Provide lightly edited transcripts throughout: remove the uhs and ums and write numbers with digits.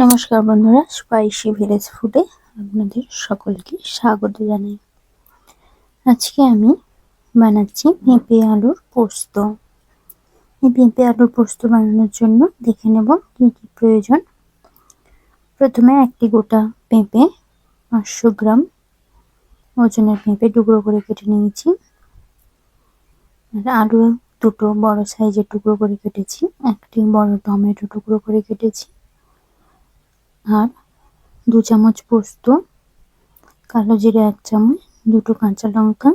নমস্কার বন্ধুরা, spicy village ফুডে আপনাদের সকলকে স্বাগত জানাই। আজকে আমি বানাচ্ছি পেঁপে আলুর পোস্ত। এই পেঁপে আলুর পোস্ত বানানোর জন্য দেখে নেব কি কি প্রয়োজন। প্রথমে একটি গোটা পেঁপে 500 গ্রাম ওজনের পেঁপে টুকরো করে কেটে নিয়েছি। আর আলু দুটো বড় সাইজের টুকরো করে কেটেছি। একটি বড় টমেটো টুকরো করে কেটেছি। আর 2 চামচ পোস্ত, কালো জিরে 1 চামচ, দুটো কাঁচা লঙ্কা,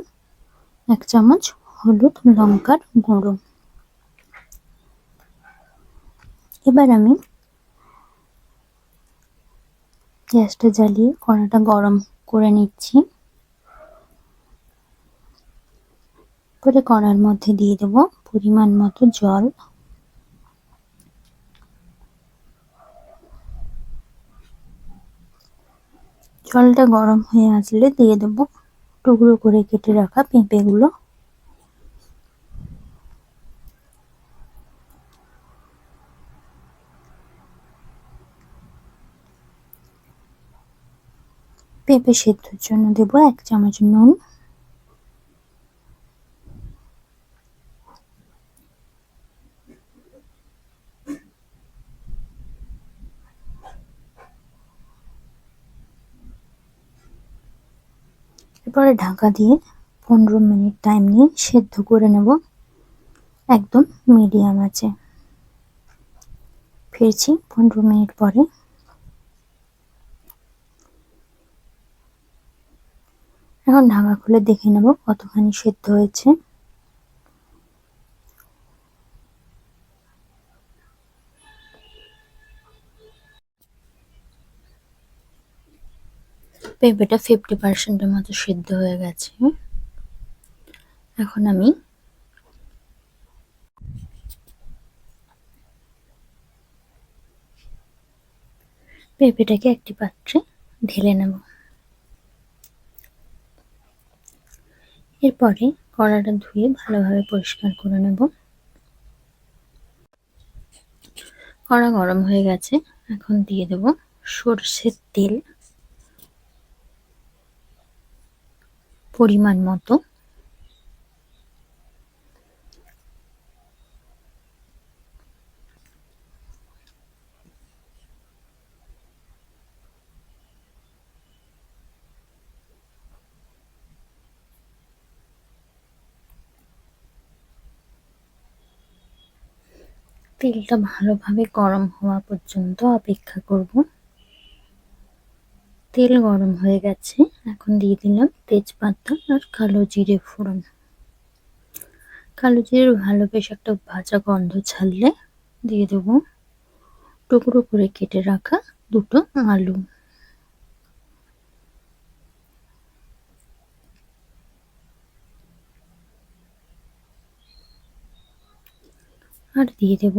1 চামচ হলুদ লঙ্কার গুঁড়ো। এবার আমি গ্যাসটা জ্বালিয়ে কড়াটা গরম করে নিচ্ছি। করে কড়ার মধ্যে দিয়ে দেব পরিমাণ মতো জল। জলটা গরম হয়ে আসলে দিয়ে দেব টুকরো করে কেটে রাখা পেঁপেগুলো। পেঁপে সেদ্ধর জন্য দেব 1 চামচ নুন। এরপরে ঢাকা দিয়ে 15 মিনিট টাইম নিয়ে সেদ্ধ করে নেব একদম মিডিয়াম আঁচে। ফিরছি 15 মিনিট পরে। এখন ঢাকা খুলে দেখে নেব কতখানি সেদ্ধ হয়েছে। পেঁপেটা 50% মতো সেদ্ধ হয়ে গেছে। এখন আমি পেঁপেটাকে একটি পাত্রে ঢেলে নেব। এরপরে কড়াটা ধুয়ে ভালোভাবে পরিষ্কার করে নেব। কড়া গরম হয়ে গেছে, এখন দিয়ে দেব সরষের তেল পরিমাণ মতো। তেলটা ভালোভাবে গরম হওয়া পর্যন্ত অপেক্ষা করব। তেল গরম হয়ে গেছে, এখন দিয়ে দিলাম তেজপাতা আর কালো জিরে ফোড়ন। কালো জিরে ভালো বেশ একটা ভাজা গন্ধ ছাড়লে দিয়ে দেবো টুকরো করে কেটে রাখা দুটো আলু। আর দিয়ে দেব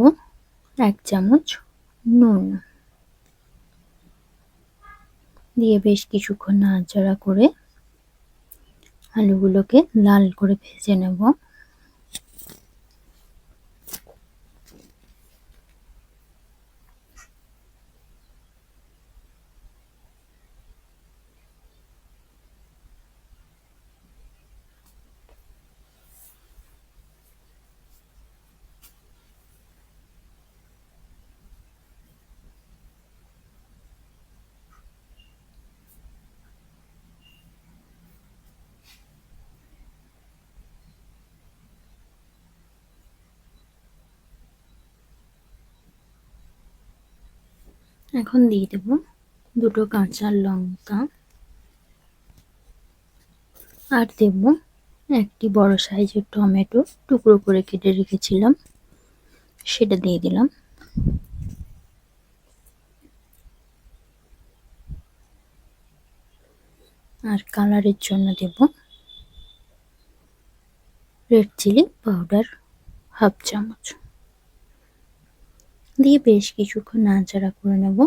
1 চামচ নুন। দিয়ে বেশ কিছুক্ষণ নাড়াচাড়া করে আলুগুলোকে লাল করে ভেজে নেব। এখন দিয়ে দেব দুটো কাঁচা লঙ্কা। আর দেব একটি বড় সাইজের টমেটো টুকরো করে কেটে রেখেছিলাম, সেটা দিয়ে দিলাম। আর কালারের জন্য দেব রেড চিলি পাউডার 1/2 চামচ। দিয়ে বেশ কিছুক্ষণ নাড়াচাড়া করে নেব।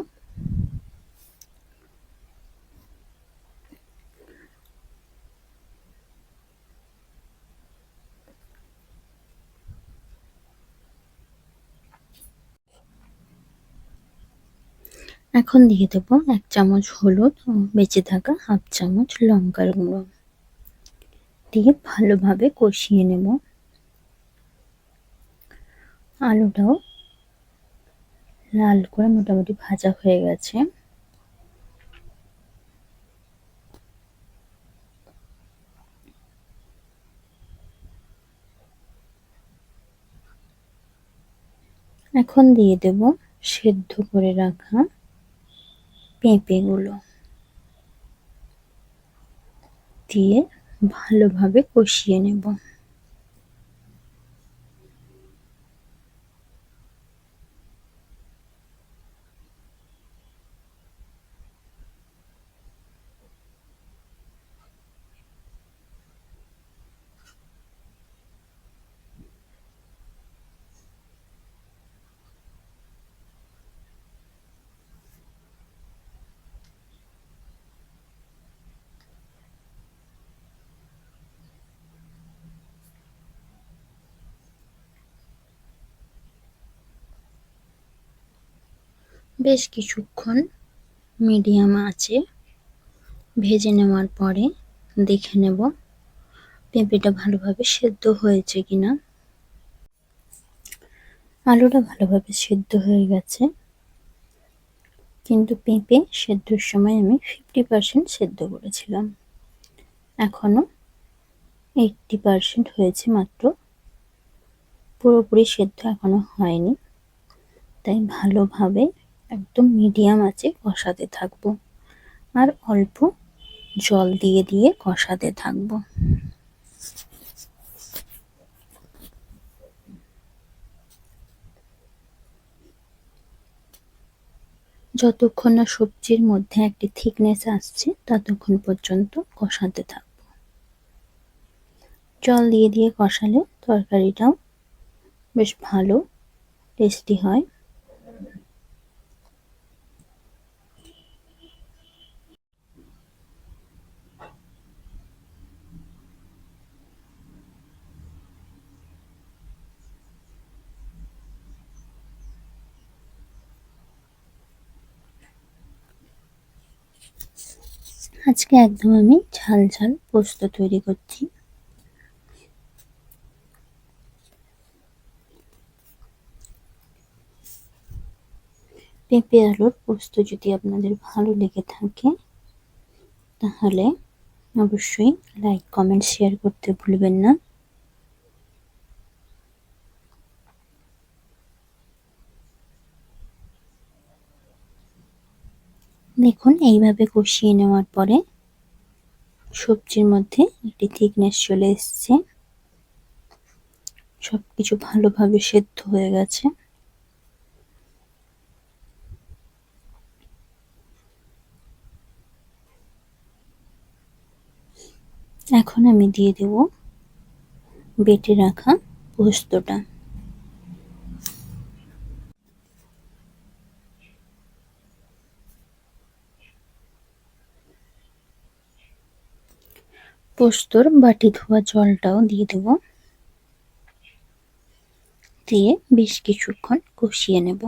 এখন দিয়ে দেবো 1 চামচ হলুদ ও বেঁচে থাকা 1/2 চামচ লঙ্কার গুঁড়ো দিয়ে ভালোভাবে কষিয়ে নেব। আলুটাও লাল করে মোটামুটি ভাজা হয়ে গেছে। এখন দিয়ে দেব সেদ্ধ করে রাখা পেঁপেগুলো দিয়ে ভালোভাবে কষিয়ে নেব। বেশ কিছুক্ষণ মিডিয়াম আঁচে ভেজে নেওয়ার পরে দেখে নেব পেঁপেটা ভালোভাবে সেদ্ধ হয়েছে কিনা। আলুটা ভালোভাবে সেদ্ধ হয়ে গেছে, কিন্তু পেঁপে সেদ্ধর সময় আমি 50% সেদ্ধ করেছিলাম, এখনো 80% হয়েছে মাত্র, পুরোপুরি সেদ্ধ এখনো হয়নি। তাই ভালোভাবে একদম মিডিয়াম আঁচে কষাতে থাকবো আর অল্প জল দিয়ে দিয়ে কষাতে থাকবো। যতক্ষণ না সবজির মধ্যে একটি থিকনেস আসছে ততক্ষণ পর্যন্ত কষাতে থাকবো। জল দিয়ে দিয়ে কষালে তরকারিটাও বেশ ভালো টেস্টি হয়। আজকে একদম আমি ঝাল ঝাল পোস্ত তৈরি করছি। পেঁপে আলুর পোস্ত যদি আপনাদের ভালো লেগে থাকে তাহলে অবশ্যই লাইক কমেন্ট শেয়ার করতে ভুলবেন না। দেখুন এইভাবে কষিয়ে নেওয়ার পরে সবজির মধ্যে একটি থিকনেস চলে এসছে, সবকিছু ভালোভাবে সেদ্ধ হয়ে গেছে। এখন আমি দিয়ে দেব বেটে রাখা পোস্তটা। পোস্তর বাটি ধোয়া জলটাও দিয়ে দেব, দিয়ে বেশ কিছুক্ষণ কষিয়ে নেব।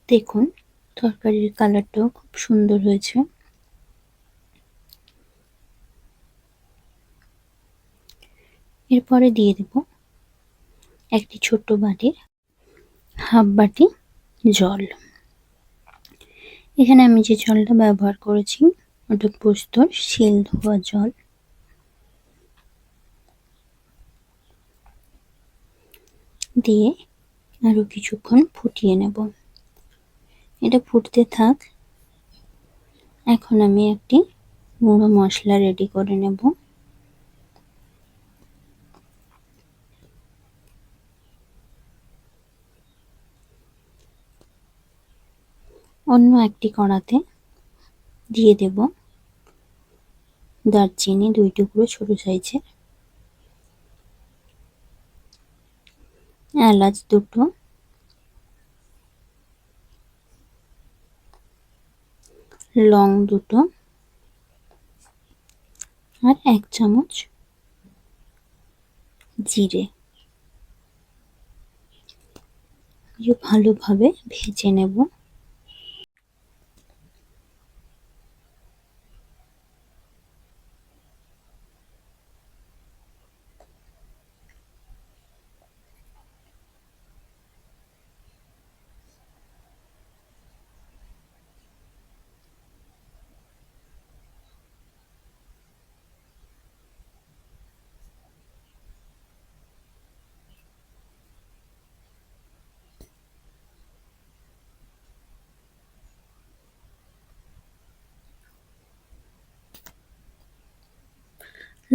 দেখুন তরকারির কালারটাও খুব সুন্দর হয়েছে। এরপরে দিয়ে দেব একটি ছোট্ট বাটির হাফ বাটি জল। এখানে আমি যে জলটা ব্যবহার করেছি ওটা পোস্তর শিল ধোয়া জল। দিয়ে আরো কিছুক্ষণ ফুটিয়ে নেব। এটা ফুটতে থাক। এখন আমি একটি গুঁড়ো মশলা রেডি করে নেব। অন্য একটি কড়াতে দিয়ে দেব দারচিনি 2 টুকরো ছোট সাইজের, এলাচ 2টো, লং 2টো আর 1 চামচ জিরে। ভালোভাবে ভেজে নেব।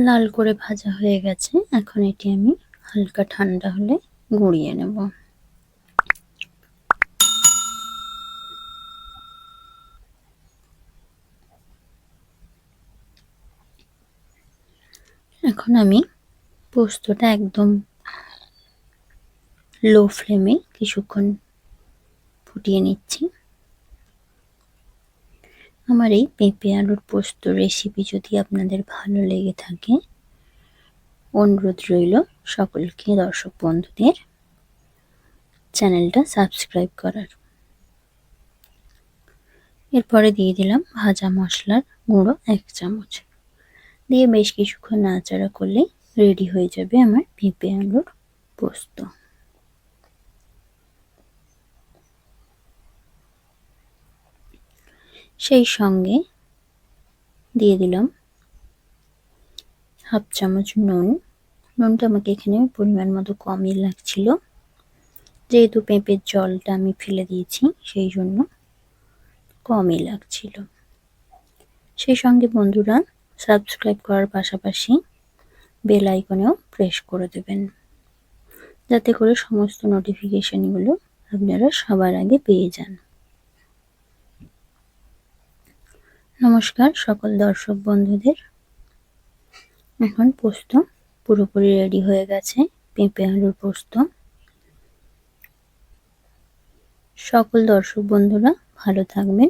লাল করে ভাজা হয়ে গেছে। এখন এটি আমি হালকা ঠান্ডা হলে গুঁড়িয়ে নেব। এখন আমি পোস্তটা একদম লো ফ্লেমে কিছুক্ষণ ফুটিয়ে নিচ্ছি। আমার এই পেঁপে আলুর পোস্ত রেসিপি যদি আপনাদের ভালো লেগে থাকে, অনুরোধ রইল সকলকে, দর্শক বন্ধুদের, চ্যানেলটা সাবস্ক্রাইব করার। এরপরে দিয়ে দিলাম ভাজা মশলার গুঁড়ো 1 চামচ, দিয়ে বেশ কিছুক্ষণ নাড়াচাড়া করলেই রেডি হয়ে যাবে আমার পেঁপে আলুর পোস্ত। সেই সঙ্গে দিয়ে দিলাম 1/2 চামচ নুন। নুনটা আমাকে এখানে পরিমাণ মতো কমই লাগছিল, যেহেতু পেঁপের জলটা আমি ফেলে দিয়েছি সেই জন্য কমই লাগছিল। সেই সঙ্গে বন্ধুরা সাবস্ক্রাইব করার পাশাপাশি বেল আইকনেও প্রেস করে দেবেন, যাতে করে সমস্ত নোটিফিকেশনগুলো আপনারা সবার আগে পেয়ে যান। নমস্কার সকল দর্শক বন্ধুদের। এখন পোস্ত পুরোপুরি রেডি হয়ে গেছে, পেঁপে আলুর পোস্ত। সকল দর্শক বন্ধুরা ভালো থাকবেন।